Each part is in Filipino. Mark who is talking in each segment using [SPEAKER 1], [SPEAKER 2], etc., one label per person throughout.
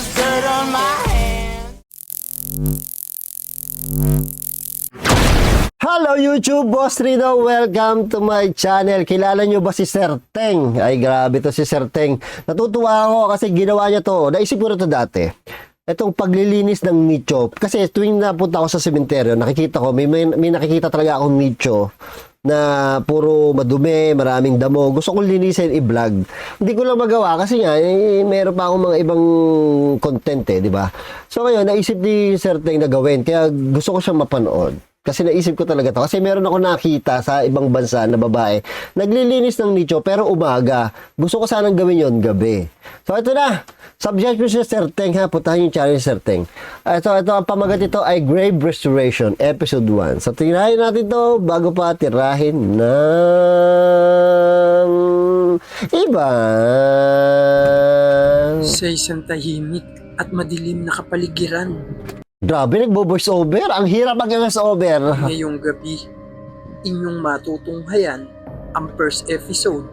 [SPEAKER 1] there's dirt on my hands.
[SPEAKER 2] Hello YouTube, Boss Rino. Welcome to my channel. Kilala nyo ba si Sir Teng? Ay grabe to si Sir Teng. Natutuwa ako kasi ginawa niya to. Naisip ko na to dati. Itong paglilinis ng nicho. Kasi tuwing napunta ako sa sementeryo, nakikita ko, may nakikita talaga akong nicho na puro madumi, maraming damo. Gusto kong linisin, i-vlog. Hindi ko lang magawa kasi nga, meron pa akong mga ibang content di ba? So ngayon, naisip ni Sir Teng na gawin. Kaya gusto ko siyang mapanood. Kasi naisip ko talaga to. Kasi meron ako nakita sa ibang bansa na babae, naglilinis ng nicho pero umaga. Gusto ko sanang gawin yon gabi. So ito na. Subject mo si Sir Teng ha. Puntahan yung channel ni Sir Teng. Ito ang pamagat ito ay Grave Restoration Episode 1. So tirahin natin to bago pa tirahin ng iba.
[SPEAKER 3] Sa isang tahimik at madilim na kapaligiran.
[SPEAKER 2] Grabe, nagbo-voice over. Ang hirap mag-voice over.
[SPEAKER 3] Ngayong gabi, inyong matutunghayan ang first episode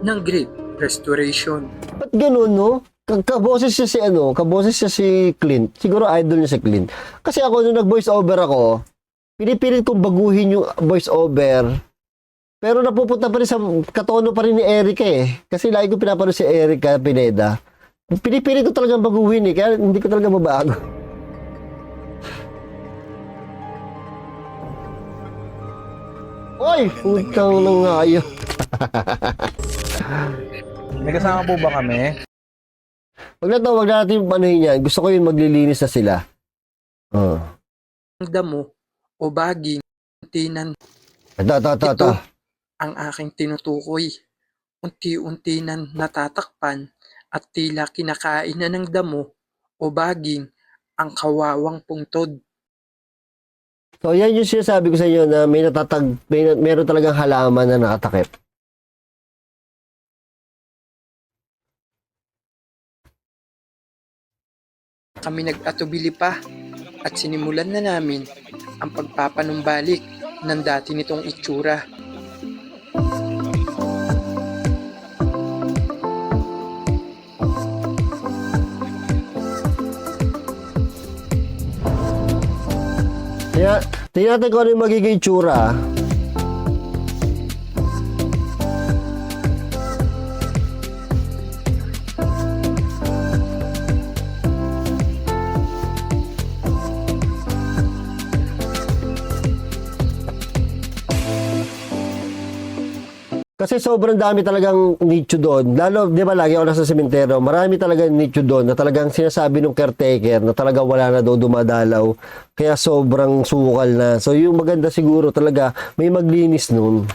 [SPEAKER 3] ng Grave Restoration.
[SPEAKER 2] Ba't ganun, no? Kaboses siya si kaboses siya si Clint. Siguro idol niya si Clint. Kasi ako, nung nag-voice over ako, pinipilit kong baguhin yung voice over. Pero napupunta pa rin sa katono pa rin ni Erica Kasi lagi ko pinapanood si Erica Pineda. Pinipilit ko talagang baguhin kaya hindi ko talaga mabago. Oy! Putang nang ngayo.
[SPEAKER 4] May kasama po ba kami?
[SPEAKER 2] Wag na natin panuhin yan. Gusto ko yung maglilinis na sila. Oh.
[SPEAKER 3] Ang damo o baging unti-unti
[SPEAKER 2] Ito.
[SPEAKER 3] ang aking tinutukoy. Unti-unti na natatakpan at tila kinakain na ng damo o baging ang kawawang pungtod.
[SPEAKER 2] So, yan yung sinasabi ko sa inyo na meron talagang halaman na nakatakip.
[SPEAKER 3] Kami nag-atubili pa at sinimulan na namin ang pagpapanumbalik ng dati nitong itsura.
[SPEAKER 2] Tingnan natin kung ano yung magiging itsura. Kasi sobrang dami talagang nicho doon. Lalo, di ba lagi ako nasa sementeryo, marami talagang nicho doon na talagang sinasabi ng caretaker na talaga wala na daw dumadalaw. Kaya sobrang sukal na. So yung maganda siguro talaga may maglinis noon.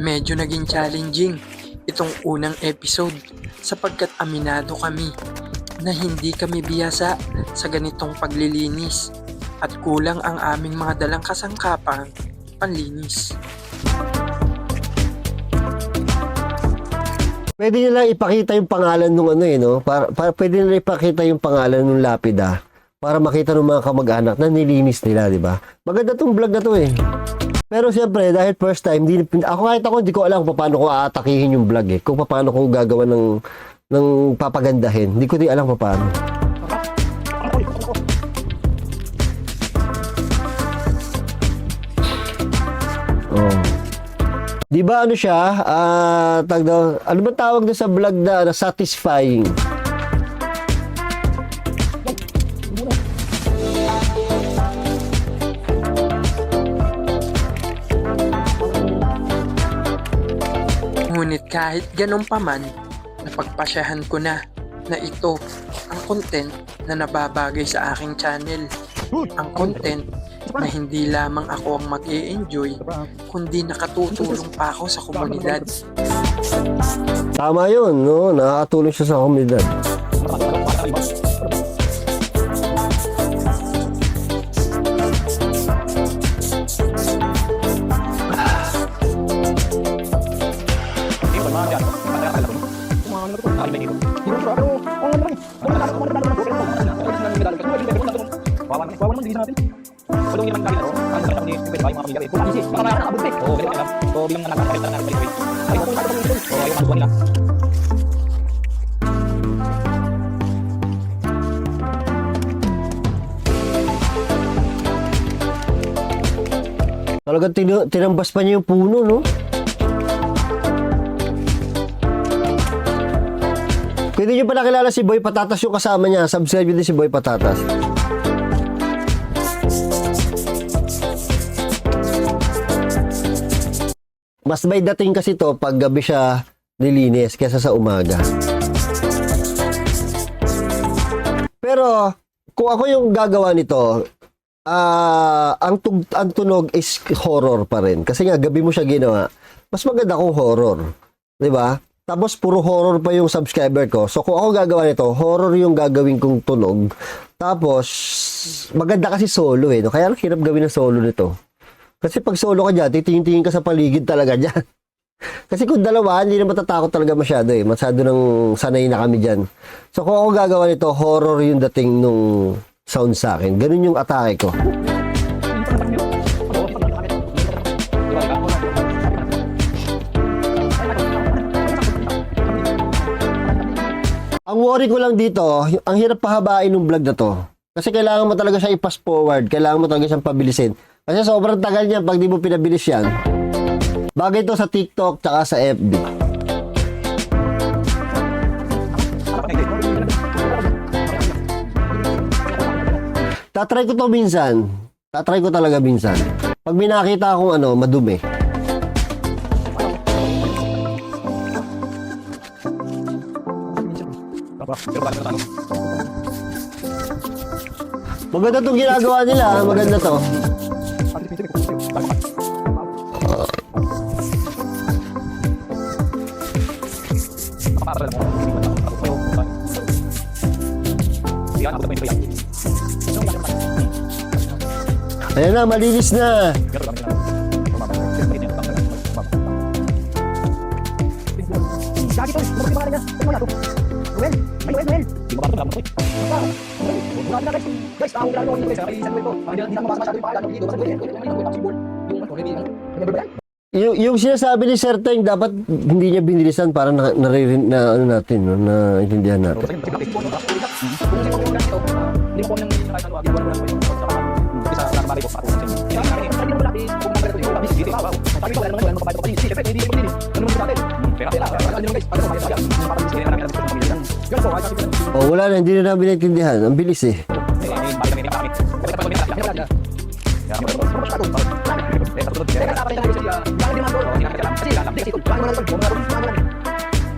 [SPEAKER 3] Medyo naging challenging itong unang episode sapagkat aminado kami na hindi kami biyasa sa ganitong paglilinis at kulang ang aming mga dalang kasangkapang panlinis.
[SPEAKER 2] Pwede nila ipakita yung pangalan nung pwede nila ipakita yung pangalan ng lapida para makita ng mga kamag-anak na nilinis nila, di ba? Maganda tong vlog na to Pero siyempre, dahil first time, kahit ako, hindi ko alam kung paano ko aatakihin yung vlog Kung paano ko gagawa ng papagandahin. Hindi ko din alam kung paano. Oh. Di ba ano siya? Ano ba tawag na sa vlog na satisfying?
[SPEAKER 3] Ngunit kahit ganun pa man, napagpasyahan ko na ito ang content na nababagay sa aking channel. Ang content na hindi lamang ako ang mag-e-enjoy, kundi nakatutulong pa ako sa komunidad.
[SPEAKER 2] Tama yun, no? Nakakatulong siya sa komunidad.
[SPEAKER 4] Tulong naman kami ano, ang sarap ni pwede kayo mga pamilya. Kung kasi baka mayroon na abot Oo, ganun lang. So bilang nagkakalit na natin balik. Ay, kung ano nila.
[SPEAKER 2] Talagang tinambas pa niya yung puno, no? Kung hindi nyo pa nakilala si Boy Patatas yung kasama niya, subscribe nyo din si Boy Patatas. Mas may dating kasi to pag gabi siya nilinis kaysa sa umaga. Pero kung ako yung gagawa nito, ang tunog is horror pa rin. Kasi nga gabi mo siya ginawa. Mas maganda kung horror. 'Di ba? Tapos puro horror pa yung subscriber ko. So kung ako gagawa nito, horror yung gagawin kong tunog. Tapos maganda kasi solo eh. No? Kaya hirap gawin ng solo nito. Kasi pag solo ka dyan, titingin-tingin ka sa paligid talaga dyan. Kasi kung dalawa, hindi na matatakot talaga masyado eh. Masyado nang sanay na kami dyan. So kung ako gagawa nito, horror yung dating nung sound sa akin. Ganun yung atake ko. Ang worry ko lang dito, ang hirap pahabain ng vlog na to. Kasi kailangan mo talaga siya i-pass forward. Kailangan mo talaga siyang pabilisin. Kasi sobrang tagal niya pag di mo pinabilis yan. Bagay to sa TikTok tsaka sa FB. Tatry ko to minsan. Tatry ko talaga minsan. Pag may nakita akong madumi. Maganda tong ginagawa nila. Maganda to. Ayan na, malinis na. Yung sinasabi ni Sir Teng, dapat hindi niya binilisan para naintindihan natin. Oh, wala na, hindi na namin naintindihan. Ang bilis eh.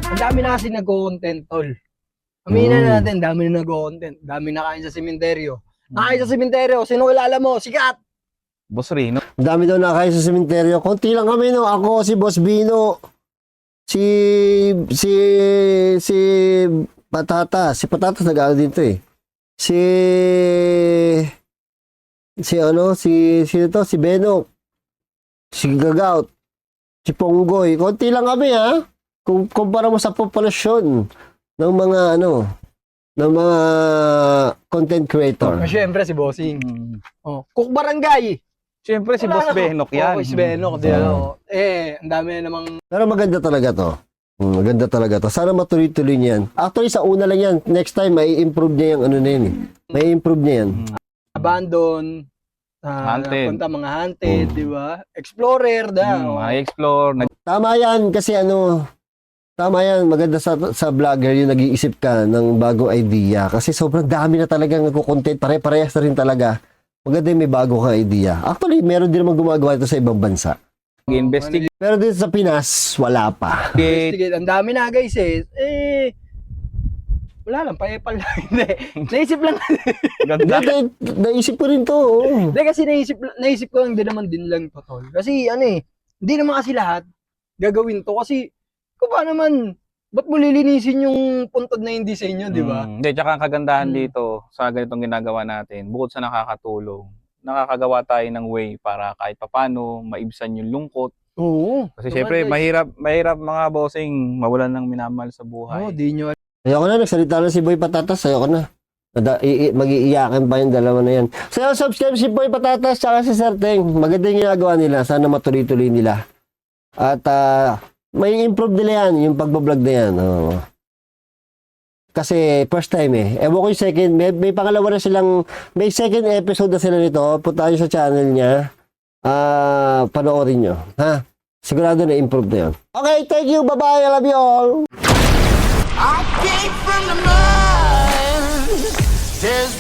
[SPEAKER 5] Ang dami na kasi nag-content, tol. Aminin natin, dami na nag-content. Dami na kain sa sementeryo. Nakain sa sementeryo, sino kilala mo? Sikat!
[SPEAKER 4] Boss Rino.
[SPEAKER 2] Ang dami daw nakakain sa sementeryo. Konti lang kami, no? Ako, si Boss Bino, si Patatas. Si Patatas nag-aaral dito eh. Si Beno. Si Gagaut. Si Ponggoy. Konti lang kami, ha? Kung kumpara mo sa populasyon ng mga ng mga content creator.
[SPEAKER 5] Siyempre si Bossing. Oh, Cook Barangay.
[SPEAKER 4] Siyempre si Boss Benok yan.
[SPEAKER 5] Si Benok. Ang dami namang...
[SPEAKER 2] Pero maganda talaga to. Maganda talaga to. Sana matuloy-tuloy niyan. Actually, sa una lang yan. Next time, may improve niya yung na yun eh. May improve niya yan.
[SPEAKER 5] Abandon.
[SPEAKER 4] Haunted.
[SPEAKER 5] Punta mga haunted, di ba? Explorer daw.
[SPEAKER 4] explore.
[SPEAKER 2] Tama yan kasi tama yan. Maganda sa vlogger yung nag-iisip ka ng bagong idea. Kasi sobrang dami na talagang nagko-content. Pare-parehas na rin talaga. Maganda yung may bago kang idea. Actually, meron din naman gumagawa ito sa ibang bansa.
[SPEAKER 4] Investigate.
[SPEAKER 2] Pero dito sa Pinas, wala pa.
[SPEAKER 5] Investigate. Ang dami na guys eh. Wala lang, paepal lang. Hindi. Naisip lang.
[SPEAKER 4] Ganda.
[SPEAKER 2] Naisip ko rin to. Oh.
[SPEAKER 5] Hindi kasi naisip ko lang din naman din lang to, tol. Kasi hindi naman kasi lahat gagawin to. Kasi kung pa naman, ba't mo lilinisin yung puntod na yung disenyo, di ba?
[SPEAKER 4] Hindi, tsaka ang kagandahan dito sa ganitong ginagawa natin, bukod sa nakakatulong, nakakagawa tayo ng way para kahit papano maibsan yung lungkot.
[SPEAKER 5] Oo.
[SPEAKER 4] Kasi syempre, mahirap mga bossing mawalan ng minamahal sa buhay.
[SPEAKER 5] Oo, di nyo.
[SPEAKER 2] Ayoko na, nagsalita na si Boy Patatas. Ayoko na. Mag-iiyakan pa yung dalawa na yan. So, subscribe si Boy Patatas tsaka si Sir Teng. Maganda yung ginagawa nila. Sana matuloy-tuloy nila. At may improve nila yan, yung pagbablog na yan. Oh. Kasi first time eh. Ewan ko yung second, may pangalawa na silang, may second episode na sila nito. Punta nyo sa channel niya. panoorin nyo. Ha? Sigurado na improve na yun. Okay, thank you. Bye-bye. I love you all.
[SPEAKER 1] I came from the mud. There's